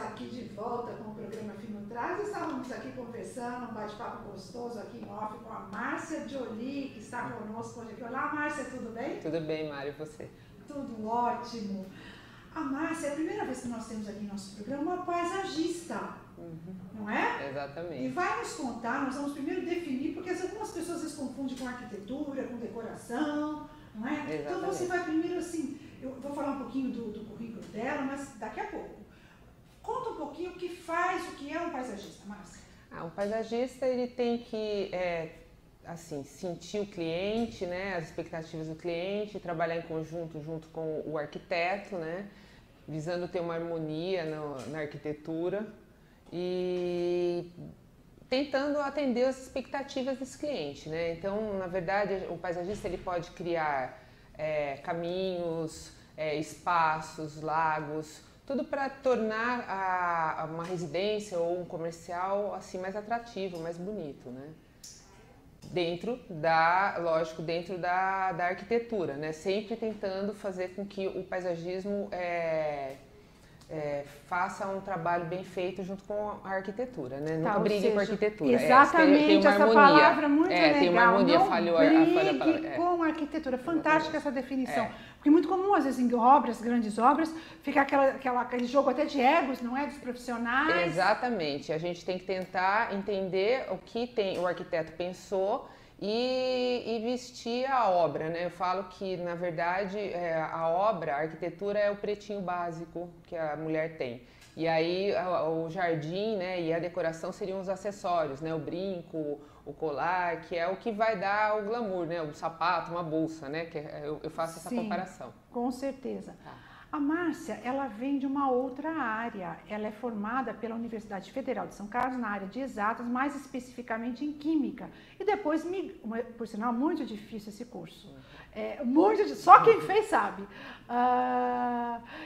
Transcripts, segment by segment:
aqui de volta com o programa Fino Traz. Estávamos aqui conversando, um bate-papo gostoso aqui em off com a Márcia Jolie, que está conosco hoje aqui. Olá, Márcia, tudo bem? Tudo bem, Mário, e você? Tudo ótimo. A Márcia é a primeira vez que nós temos aqui no nosso programa uma paisagista, não é? Exatamente. E vai nos contar, nós vamos primeiro definir, porque algumas pessoas às vezes confundem com arquitetura, com decoração, não é? Exatamente. Então você vai primeiro assim, eu vou falar um pouquinho do currículo dela, mas daqui a pouco. Conta um pouquinho o que é um paisagista, Márcia. Um paisagista, ele tem que assim, sentir o cliente, né, as expectativas do cliente, trabalhar em conjunto junto com o arquiteto, né, visando ter uma harmonia na arquitetura e tentando atender as expectativas desse cliente, né. Então, na verdade, o paisagista ele pode criar caminhos, espaços, lagos, tudo para tornar uma residência ou um comercial assim mais atrativo, mais bonito, né? Dentro da arquitetura, né? Sempre tentando fazer com que o paisagismo faça um trabalho bem feito junto com a arquitetura, né? Nunca brigue com a arquitetura. Exatamente, tem uma essa harmonia. palavra muito legal. Tem uma harmonia, não falhou brigue com a arquitetura. Fantástica essa definição. Porque é muito comum, às vezes, em obras, grandes obras, fica aquele jogo até de egos, não é? Dos profissionais. Exatamente. A gente tem que tentar entender o que o arquiteto pensou e vestir a obra, né? Eu falo que, na verdade, a arquitetura é o pretinho básico que a mulher tem. E aí o jardim, né, e a decoração seriam os acessórios, né? O brinco, o colar, que é o que vai dar o glamour, né? O sapato, uma bolsa, né? Que eu faço essa comparação. Com certeza. A Márcia, ela vem de uma outra área. Ela é formada pela Universidade Federal de São Carlos na área de exatas, mais especificamente em química. E depois, por sinal, muito difícil esse curso. Só quem fez sabe.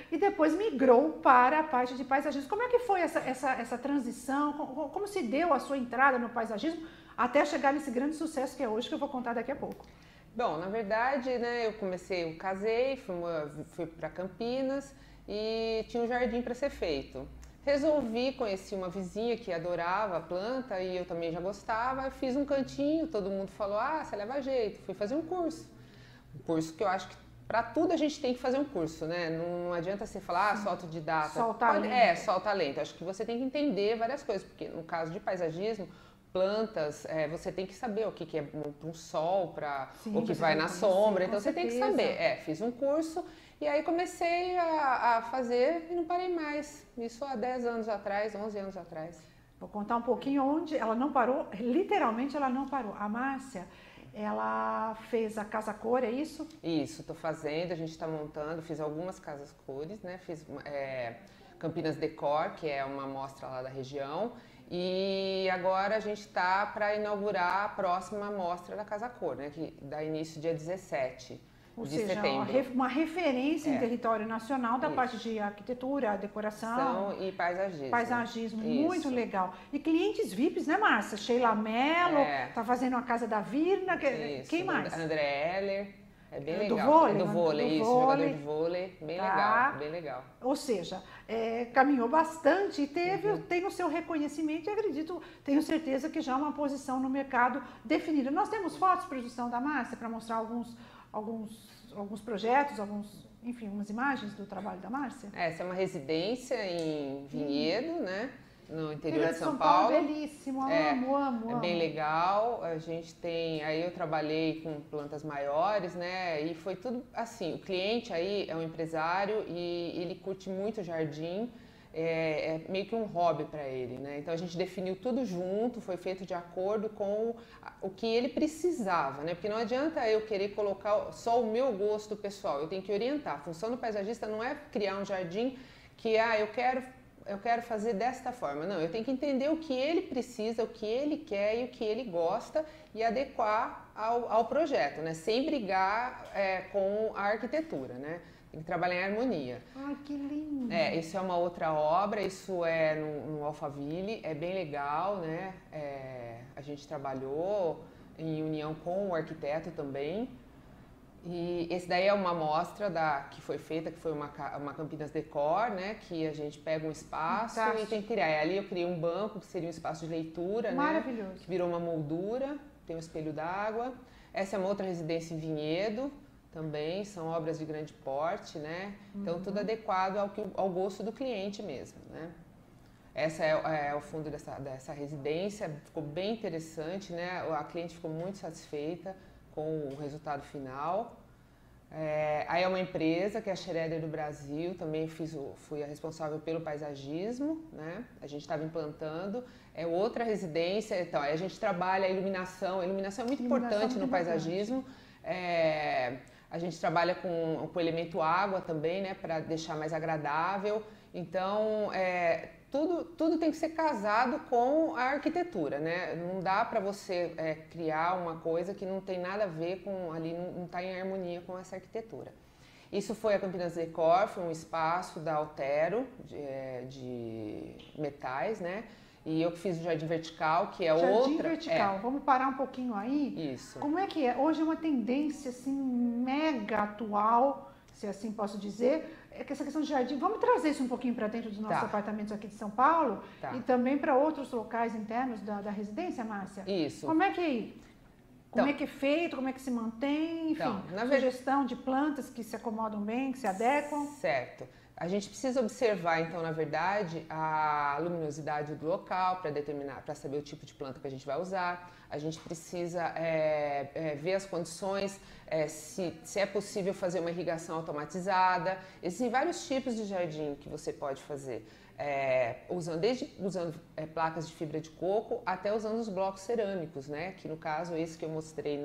E depois migrou para a parte de paisagismo. Como é que foi essa transição? Como se deu a sua entrada no paisagismo até chegar nesse grande sucesso que é hoje, que eu vou contar daqui a pouco? Bom, na verdade, né, eu casei, fui para Campinas e tinha um jardim para ser feito. Conheci uma vizinha que adorava a planta e eu também já gostava, fiz um cantinho, todo mundo falou, você leva jeito, fui fazer um curso. Um curso que eu acho que para tudo a gente tem que fazer um curso, né? Não adianta você falar, sou autodidata. Só o talento. Só o talento. Acho que você tem que entender várias coisas, porque no caso de paisagismo, plantas, você tem que saber o que é para um sol, para o que vai na sombra, então você tem que saber. Fiz um curso e aí comecei a fazer e não parei mais. Isso há 10 anos atrás, 11 anos atrás. Vou contar um pouquinho onde ela não parou, literalmente ela não parou. A Márcia, ela fez a Casa Cor, é isso? Isso, estou fazendo, a gente está montando, fiz algumas casas cores, né? Fiz Campinas Decor, que é uma mostra lá da região. E agora a gente está para inaugurar a próxima mostra da Casa Cor, né, que dá início dia 17 de setembro. Uma referência em território nacional da parte de arquitetura, decoração e paisagismo. Paisagismo, muito legal. E clientes VIPs, né, Márcia? Sheila Mello, tá fazendo a Casa da Virna, quem mais? André Heller. É bem legal. Do vôlei, jogador de vôlei, bem legal, bem legal. Ou seja, caminhou bastante e tem o seu reconhecimento e tenho certeza que já é uma posição no mercado definida. Nós temos fotos para projeção da Márcia para mostrar alguns projetos, enfim, umas imagens do trabalho da Márcia? Essa é uma residência em Vinhedo, né? No interior de São Paulo. Belíssimo, amo. É bem legal, a gente aí eu trabalhei com plantas maiores, né, e foi tudo assim, o cliente aí é um empresário e ele curte muito jardim, é meio que um hobby para ele, né, então a gente definiu tudo junto, foi feito de acordo com o que ele precisava, né, porque não adianta eu querer colocar só o meu gosto pessoal, eu tenho que orientar, a função do paisagista não é criar um jardim que, eu quero fazer desta forma. Não, eu tenho que entender o que ele precisa, o que ele quer e o que ele gosta e adequar ao projeto, né? Sem brigar com a arquitetura, né? Tem que trabalhar em harmonia. Ai, que lindo! Isso é uma outra obra, isso é no Alphaville, é bem legal, né? A gente trabalhou em união com o arquiteto também. E esse daí é uma amostra que foi feita, que foi uma Campinas Decor, né? Que a gente pega um espaço e tem que criar. E ali eu criei um banco, que seria um espaço de leitura, maravilhoso, né? Que virou uma moldura, tem um espelho d'água. Essa é uma outra residência em Vinhedo, também, são obras de grande porte, né? Então, tudo adequado ao gosto do cliente mesmo, né? Essa é o fundo dessa residência, ficou bem interessante, né? A cliente ficou muito satisfeita com o resultado final. Aí é uma empresa que é a Schroeder do Brasil, também fui a responsável pelo paisagismo, né? A gente estava implantando, é outra residência, então aí a gente trabalha a iluminação é muito importante no paisagismo. A gente trabalha com o elemento água também, né? Para deixar mais agradável. Então, tudo tem que ser casado com a arquitetura, né? Não dá para você criar uma coisa que não tem nada a ver com ali, não está em harmonia com essa arquitetura. Isso foi a Campinas Decor, foi um espaço da Altero de metais, né? E eu que fiz o Jardim Vertical, que é outra... Jardim Vertical, vamos parar um pouquinho aí. Isso. Como é que é? Hoje é uma tendência assim mega atual, se assim posso dizer, é que essa questão de jardim, vamos trazer isso um pouquinho para dentro dos nossos apartamentos aqui de São Paulo e também para outros locais internos da residência, Márcia? Isso. Como é que é? Como é que é feito, como é que se mantém, enfim, sugestão de plantas que se acomodam bem, que se adequam? Certo. A gente precisa observar, então, na verdade, a luminosidade do local para saber o tipo de planta que a gente vai usar. A gente precisa ver as condições, se é possível fazer uma irrigação automatizada. Existem vários tipos de jardim que você pode fazer, desde usando placas de fibra de coco até usando os blocos cerâmicos, né? Que no caso, esse que eu mostrei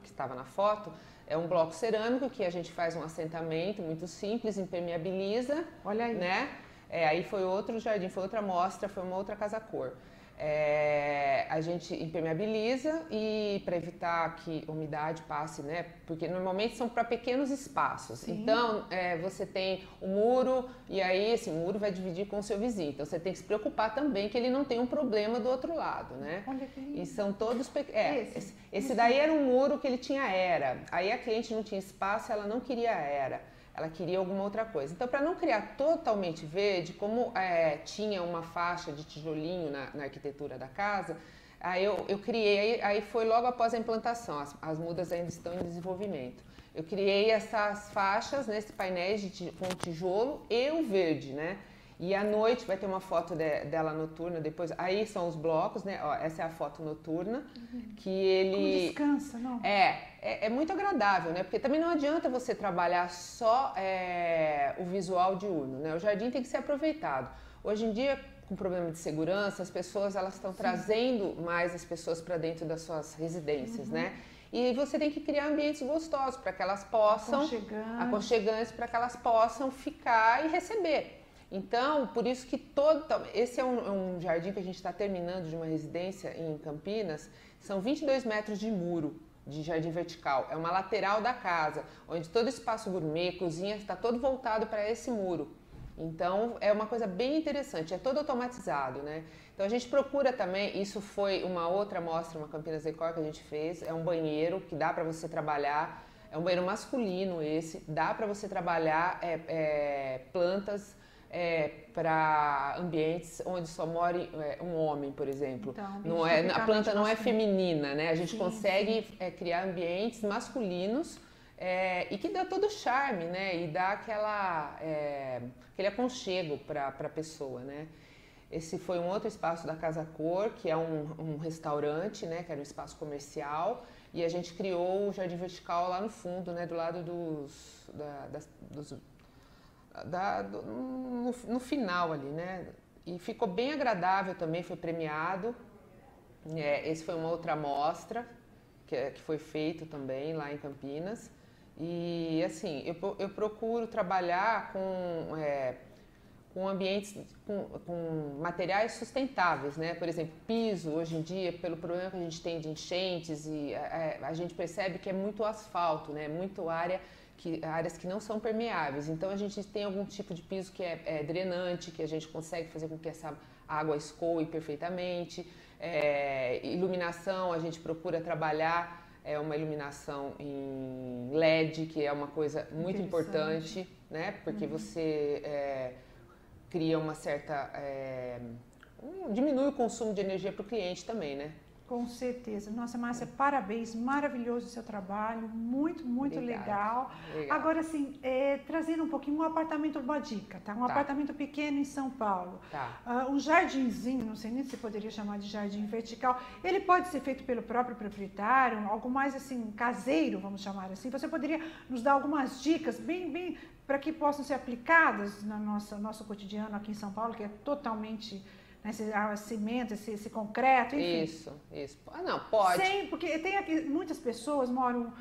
que estava na foto, é um bloco cerâmico que a gente faz um assentamento muito simples, impermeabiliza. Olha aí. Né? Aí foi outro jardim, foi outra amostra, foi uma outra casa-cor. A gente impermeabiliza e para evitar que a umidade passe, né? Porque normalmente são para pequenos espaços. Sim. Então, você tem o muro e aí esse muro vai dividir com o seu vizinho. Então, você tem que se preocupar também que ele não tem um problema do outro lado, né? Olha que lindo. E são todos... Esse daí era um muro que ele tinha era. Aí a cliente não tinha espaço, ela não queria era. Ela queria alguma outra coisa. Então, para não criar totalmente verde, como tinha uma faixa de tijolinho na arquitetura da casa, aí eu criei, aí foi logo após a implantação, as mudas ainda estão em desenvolvimento. Eu criei essas faixas, nesses painéis com tijolo e o verde, né? E à noite vai ter uma foto dela noturna, depois, aí são os blocos, né? Ó, essa é a foto noturna, que ele... Como descansa, não? É muito agradável, né? Porque também não adianta você trabalhar só o visual diurno, né? O jardim tem que ser aproveitado. Hoje em dia, com problema de segurança, as pessoas elas estão trazendo mais as pessoas para dentro das suas residências, né? E você tem que criar ambientes gostosos para que elas possam... Aconchegantes, para que elas possam ficar e receber. Então, por isso que esse é um jardim que a gente está terminando de uma residência em Campinas, são 22 metros de muro de jardim vertical, é uma lateral da casa, onde todo espaço gourmet, cozinha, está todo voltado para esse muro. Então, é uma coisa bem interessante, é todo automatizado, né? Então, a gente procura também, isso foi uma outra amostra, uma Campinas Decor que a gente fez, é um banheiro que dá para você trabalhar, é um banheiro masculino esse, dá para você trabalhar plantas para ambientes onde só mora um homem, por exemplo. Então, a planta não é feminina, né? A gente consegue criar ambientes masculinos e que dá todo o charme, né? E dá aquele aconchego para a pessoa, né? Esse foi um outro espaço da Casa Cor, que é um restaurante, né? Que era um espaço comercial. E a gente criou o Jardim Vertical lá no fundo, né? Do lado no final ali, né? E ficou bem agradável também, foi premiado. Esse foi uma outra amostra que foi feito também lá em Campinas. E assim, eu procuro trabalhar com ambientes, com materiais sustentáveis, né? Por exemplo, piso, hoje em dia, pelo problema que a gente tem de enchentes, e a gente percebe que é muito asfalto, né? Muito áreas que não são permeáveis. Então, a gente tem algum tipo de piso que é drenante, que a gente consegue fazer com que essa água escoe perfeitamente. Iluminação, a gente procura trabalhar uma iluminação em LED, que é uma coisa muito importante, né? Porque você cria uma certa... diminui o consumo de energia para o cliente também, né? Com certeza. Nossa, Márcia, parabéns, maravilhoso o seu trabalho, muito legal. Agora, assim, trazendo um pouquinho um apartamento, uma dica, tá? Apartamento pequeno em São Paulo. Um jardinzinho, não sei nem se poderia chamar de jardim vertical, ele pode ser feito pelo próprio proprietário, algo mais assim, caseiro, vamos chamar assim. Você poderia nos dar algumas dicas bem para que possam ser aplicadas no nosso cotidiano aqui em São Paulo, que é totalmente... Esse cimento, esse concreto, enfim. Isso. Não, pode. Sim, porque tem aqui, muitas pessoas moram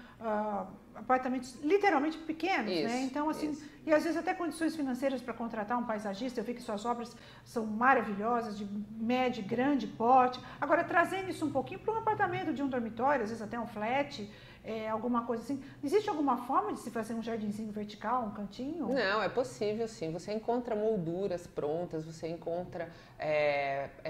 apartamentos literalmente pequenos, né? Então, assim, e às vezes até condições financeiras para contratar um paisagista. Eu vi que suas obras são maravilhosas, de médio e grande porte. Agora, trazendo isso um pouquinho para um apartamento de um dormitório, às vezes até um flat, alguma coisa assim. Existe alguma forma de se fazer um jardinzinho vertical, um cantinho? Não, é possível sim. Você encontra molduras prontas, você encontra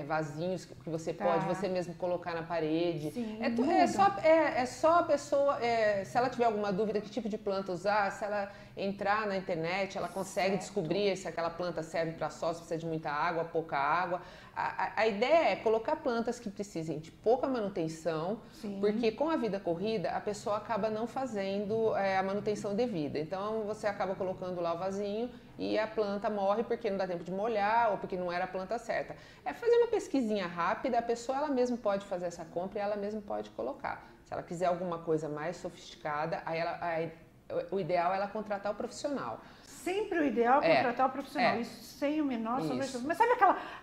vasinhos que você pode você mesmo colocar na parede. Sim, é só a pessoa, se ela tiver alguma dúvida que tipo de planta usar, se ela entrar na internet, ela consegue descobrir se aquela planta serve para só, se precisa de muita água, pouca água. A ideia é colocar plantas que precisem de pouca manutenção, porque com a vida corrida, a pessoa acaba não fazendo a manutenção devida. Então, você acaba colocando lá o vasinho e a planta morre porque não dá tempo de molhar ou porque não era a planta certa. É fazer uma pesquisinha rápida, a pessoa ela mesma pode fazer essa compra e ela mesma pode colocar. Se ela quiser alguma coisa mais sofisticada, o ideal é ela contratar o profissional. Sempre o ideal é contratar o profissional, isso sem o menor sobressalto. Mas sabe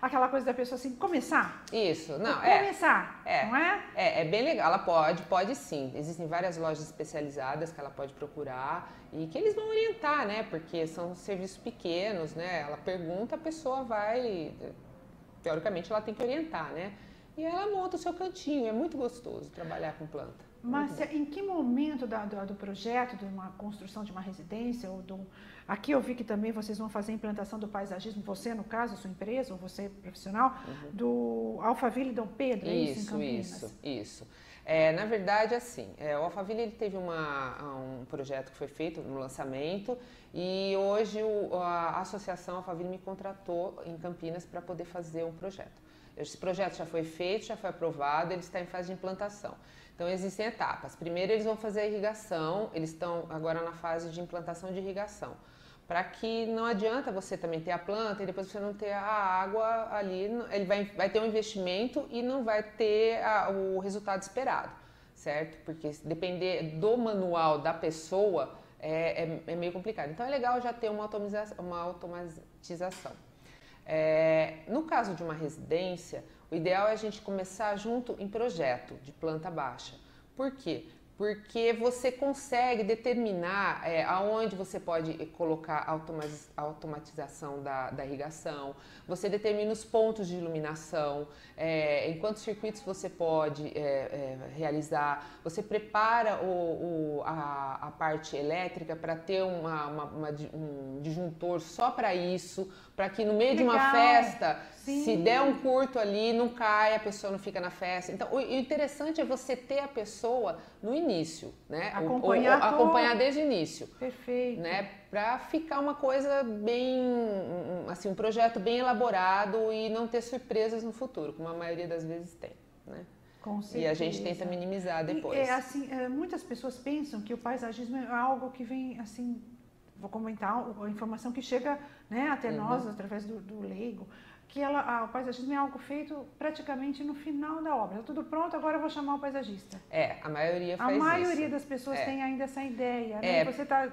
aquela coisa da pessoa assim, começar? Isso, não, começar, não é? É bem legal, ela pode sim. Existem várias lojas especializadas que ela pode procurar e que eles vão orientar, né? Porque são serviços pequenos, né? Ela pergunta, a pessoa vai... Teoricamente, ela tem que orientar, né? E ela monta o seu cantinho, é muito gostoso trabalhar com planta. Márcia, em que momento do projeto, de uma construção de uma residência, aqui eu vi que também vocês vão fazer a implantação do paisagismo, você no caso, a sua empresa, ou você profissional, do Alphaville Dom Pedro, em Campinas? Isso. Na verdade, assim, o Alphaville ele teve um projeto que foi feito no lançamento e hoje a Associação Alphaville me contratou em Campinas para poder fazer um projeto. Esse projeto já foi feito, já foi aprovado, ele está em fase de implantação. Então, existem etapas. Primeiro, eles vão fazer a irrigação, eles estão agora na fase de implantação de irrigação. Para que não adianta você também ter a planta e depois você não ter a água ali, ele vai ter um investimento e não vai ter o resultado esperado, certo? Porque se depender do manual da pessoa, é meio complicado. Então, é legal já ter uma automatização. No caso de uma residência, o ideal é a gente começar junto em projeto de planta baixa. Por quê? Porque você consegue determinar aonde você pode colocar a automatização da irrigação, você determina os pontos de iluminação, em quantos circuitos você pode realizar, você prepara a parte elétrica para ter um disjuntor só para isso, para que no meio de uma festa, se der um curto ali, não cai, a pessoa não fica na festa. Então, o interessante é você ter a pessoa no início, né? Acompanhar desde o início. Perfeito. Né? Para ficar uma coisa bem, assim, um projeto bem elaborado e não ter surpresas no futuro, como a maioria das vezes tem, né? Com certeza. E a gente tenta minimizar depois. Muitas pessoas pensam que o paisagismo é algo que vem, assim, vou comentar a informação que chega, né, até nós, através do leigo, que o paisagismo é algo feito praticamente no final da obra. Está tudo pronto, agora eu vou chamar o paisagista. A maioria faz isso. A maioria das pessoas tem ainda essa ideia, né? Você está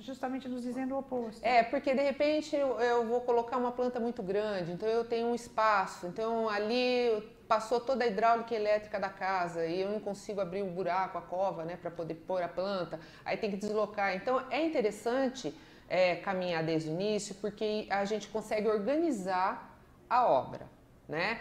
justamente nos dizendo o oposto. Porque de repente eu vor colocar uma planta muito grande, então eu tenho um espaço, então ali passou toda a hidráulica e elétrica da casa e eu não consigo abrir um buraco, a cova, né, para poder pôr a planta, aí tem que deslocar. Então é interessante caminhar desde o início, porque a gente consegue organizar a obra, né?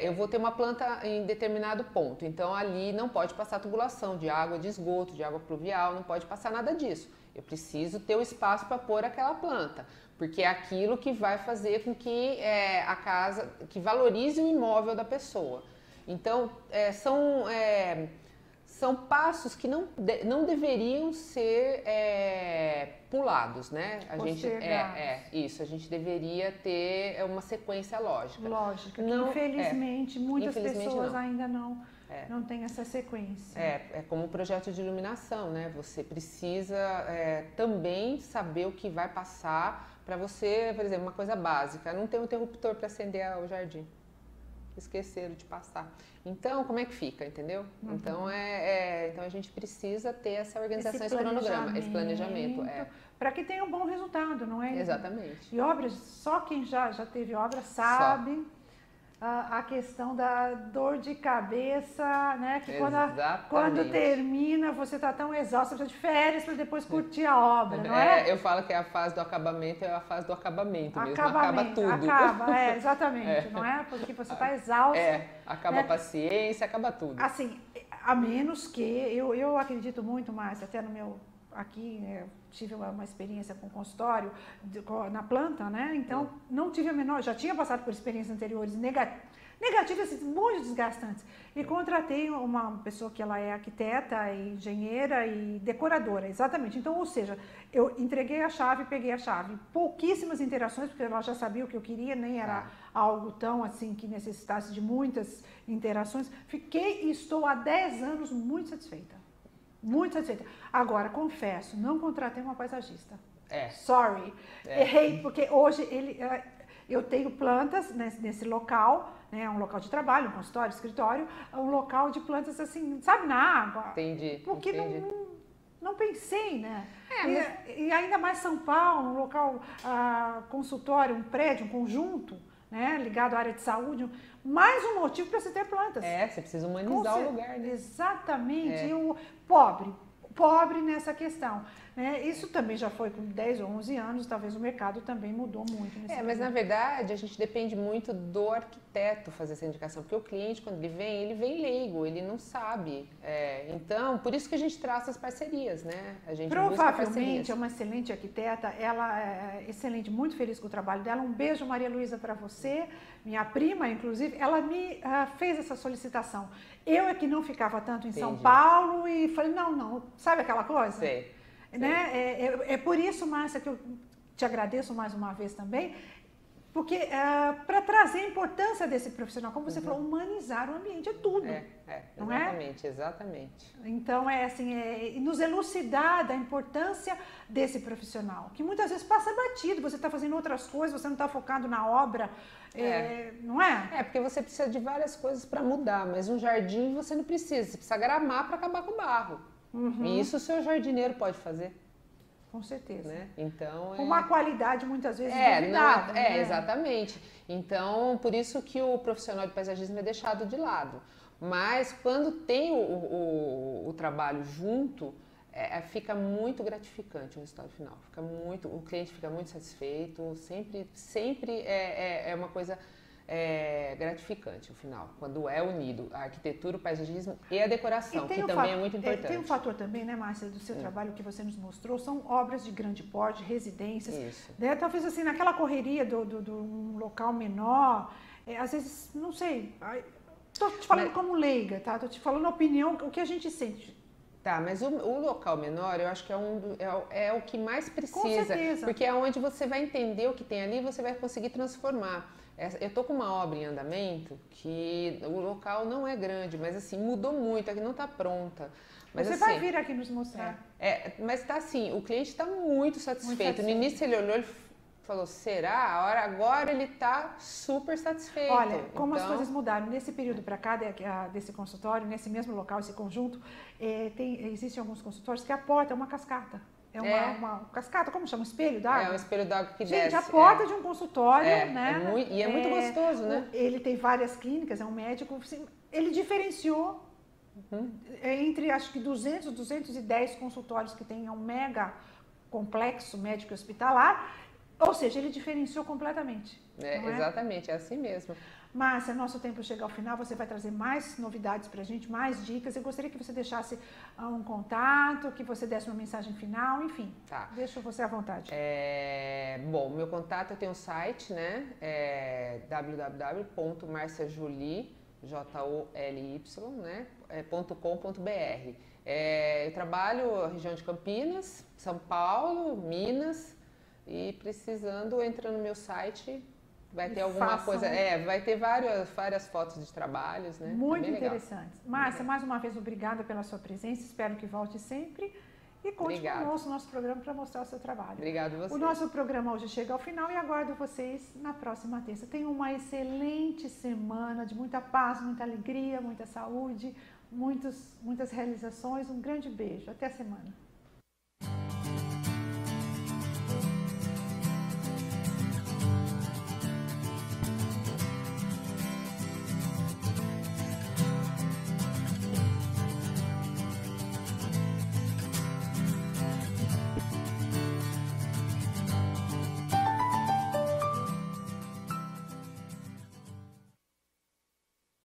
Eu vou ter uma planta em determinado ponto, então ali não pode passar tubulação de água de esgoto, de água pluvial, não pode passar nada disso. Eu preciso ter o espaço para pôr aquela planta, porque é aquilo que vai fazer com que a casa, que valorize o imóvel da pessoa. Então, são passos que não deveriam ser pulados, né? A gente deveria ter uma sequência lógica. Lógica, que infelizmente muitas pessoas ainda não têm essa sequência. É como o projeto de iluminação, né? Você precisa também saber o que vai passar para você, por exemplo, uma coisa básica, não tem um interruptor para acender o jardim. Esqueceram de passar. Então, como é que fica, entendeu? Uhum. Então, então a gente precisa ter essa organização, esse cronograma, esse planejamento. Para que tenha um bom resultado, não é? Exatamente. E obras, só quem já teve obra sabe a questão da dor de cabeça, né? Que quando termina, você está tão exausto, você precisa de férias para depois curtir a obra, não é? Eu falo que a fase do acabamento é a fase do acabamento mesmo, acaba tudo. Exatamente, não é? Porque você está exausto. Acaba a paciência, acaba tudo. Assim, a menos que, eu acredito muito mais, até no meu, aqui, tive uma experiência com consultório na planta, né? Então, não tive a menor, já tinha passado por experiências anteriores negativas, assim, muito desgastantes. E contratei uma pessoa que ela é arquiteta, engenheira e decoradora, exatamente. Então, ou seja, eu entreguei a chave, peguei a chave. Pouquíssimas interações, porque ela já sabia o que eu queria, nem era algo tão assim que necessitasse de muitas interações. Fiquei e estou há 10 anos muito satisfeita. Muito satisfeita. Agora, confesso, não contratei uma paisagista. Sorry. Errei, porque hoje eu tenho plantas nesse local, né? Um local de trabalho, um consultório, escritório, um local de plantas assim, sabe, na água. Entendi. Porque não pensei, né? E ainda mais São Paulo, um local, consultório, um prédio, um conjunto, né? Ligado à área de saúde. Mais um motivo para você ter plantas. Você precisa humanizar o lugar, né? Exatamente. E o pobre nessa questão. Né? Isso também já foi com 10 ou 11 anos, talvez o mercado também mudou muito. Mas na verdade a gente depende muito do arquiteto fazer essa indicação, porque o cliente, quando ele vem leigo, ele não sabe. Então, por isso que a gente traça as parcerias, né? A gente provavelmente é uma excelente arquiteta, ela é excelente, muito feliz com o trabalho dela. Um beijo, Maria Luísa, para você. Minha prima, inclusive, ela me fez essa solicitação. Eu é que não ficava tanto em São Paulo e falei, não, sabe aquela coisa? Sei. Né? É por isso, Márcia, que eu te agradeço mais uma vez também, porque para trazer a importância desse profissional, como você falou, humanizar o ambiente, é tudo. Não exatamente. Então, nos elucidar da importância desse profissional, que muitas vezes passa batido, você está fazendo outras coisas, você não está focado na obra, não é? Porque você precisa de várias coisas para mudar, mas um jardim você não precisa, você precisa gramar para acabar com o barro. Uhum. E isso o seu jardineiro pode fazer. Com certeza. Né? Então, com uma qualidade muitas vezes duvidável. Né? Exatamente. Então, por isso que o profissional de paisagismo é deixado de lado. Mas quando tem o trabalho junto, fica muito gratificante o resultado final. O cliente fica muito satisfeito, sempre é uma coisa gratificante o final, quando é unido a arquitetura, o paisagismo e a decoração, que também é muito importante. Tem um fator também, né, Márcia, do seu trabalho que você nos mostrou, são obras de grande porte, residências. Isso. Né? Talvez assim, naquela correria do um local menor, às vezes, não sei, estou te falando como leiga, tá? Estou te falando a opinião, o que a gente sente. Tá, mas o local menor, eu acho que é o que mais precisa. Com certeza. Porque é onde você vai entender o que tem ali e você vai conseguir transformar. Eu tô com uma obra em andamento que o local não é grande, mas assim, mudou muito, aqui não está pronta. Mas, você vai vir aqui nos mostrar. Mas tá assim, o cliente está muito satisfeito. No início ele olhou e falou, será? Agora ele está super satisfeito. Olha, como as coisas mudaram. Nesse período para cá, desse consultório, nesse mesmo local, esse conjunto, existem alguns consultórios que a porta é uma cascata. Uma cascata, como chama? Um espelho d'água? É um espelho d'água que desce. Gente, a porta de um consultório, né? E é muito gostoso, né? Ele tem várias clínicas, é um médico. Assim, ele diferenciou entre, acho que 200, 210 consultórios que tem um mega complexo médico hospitalar. Ou seja, ele diferenciou completamente. Exatamente, é assim mesmo. Márcia, nosso tempo chega ao final, você vai trazer mais novidades pra gente, mais dicas. Eu gostaria que você deixasse um contato, que você desse uma mensagem final, enfim. Tá. Deixa você à vontade. Bom, meu contato, eu tenho um site, né? www.marciajoly, Joly, né? Eu trabalho na região de Campinas, São Paulo, Minas, e precisando, entra no meu site, vai ter alguma coisa, vai ter várias fotos de trabalhos, né? Muito interessantes. Márcia, mais uma vez, obrigada pela sua presença, espero que volte sempre. E conte conosco no nosso programa para mostrar o seu trabalho. Obrigado a você. O nosso programa hoje chega ao final e aguardo vocês na próxima terça. Tenham uma excelente semana de muita paz, muita alegria, muita saúde, muitas realizações. Um grande beijo. Até a semana.